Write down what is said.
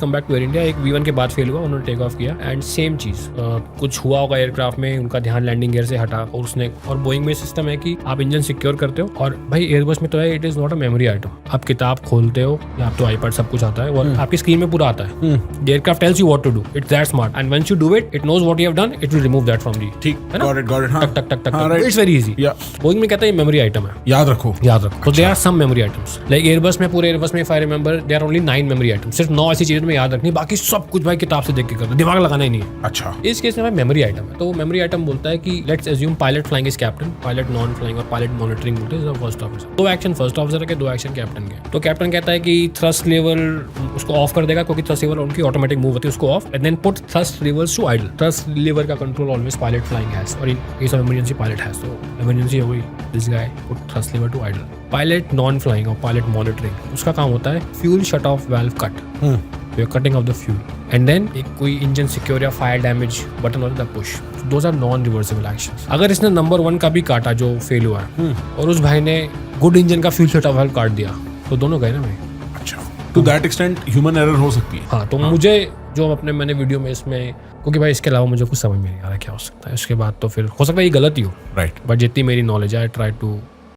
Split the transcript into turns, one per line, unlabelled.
Come back to Air India, एक V1 के बाद फेल हुआ, उन्होंने टेक ऑफ किया एंड सेम चीज कुछ हुआ होगा एयरक्राफ्ट में, उनका ध्यान लैंडिंग गियर से हटा और उसने, और बोइंग में सिस्टम है कि आप इंजन सिक्योर करते हो, और भाई एयरबस में तो है it is not a memory item, आप किताब खोलते हो या आप तो आईपैड सब कुछ आता है और आपकी स्क्रीन में पूरा आता है, the aircraft tells you what to do, it's that smart and when you do it it knows what you have done, it will remove that from the,
ठीक,
है ना,
गॉट इट, हाँ,
टक टक टक
हाँ,
टक,
right.
It's very easy. Boeing में कहता है ये मेमोरी आइटम है,
याद रखो।
तो there are some memory items, like Airbus में, पूरे एयरबस में if I remember there are only 9 memory items, सिर्फ 9 ऐसी चीजें तुम्हें याद रखनी, बाकी सब कुछ भाई किताब से देख के करना, दिमाग लगाना ही नहीं है।
अच्छा,
इस केस में भाई मेमोरी आइटम है, तो मेमोरी आइटम बोलता है कि let's assume pilot flying is captain, pilot non flying और पायलट मॉनिटरिंग बोलते हैं first officer. 2 action first officer के, 2 एक्शन कैप्टन के। तो कैप्टन कहता है कि थ्रस्ट लेवल उसको ऑफ कर देगा, क्योंकि थ्रस्ट लेवल उनकी ऑटोमेटिक मूव होती है, उसको off, and then put thrust levels to idle. Thrust lever का control always pilot flying has, और in case of emergency pilot has, तो इमरजेंसी हो गई, this guy put thrust lever to idle. Pilot non flying और pilot monitoring, उसका काम होता है fuel shut off valve cut, you're cutting off the fuel, and then एक कोई इंजन सिक्योर या फायर डैमेज बटन होता है push, those are non reversible actions. अगर इसने नंबर 1 का भी काटा जो फेल हुआ है और उस भाई ने गुड इंजन का फ्यूल शट ऑफ वाल्व काट दिया, तो दोनों गए ना भाई।
अच्छा, to that extent human error हो सकती है।
हाँ, तो मुझे जो अपने मैंने वीडियो में इसमें, क्योंकि भाई इसके अलावा मुझे कुछ समझ में नहीं आ रहा क्या हो सकता है, उसके बाद तो फिर हो सकता है ये गलत ही हो,
राइट,
बट जितनी मेरी नॉलेज है आई ट्राई टू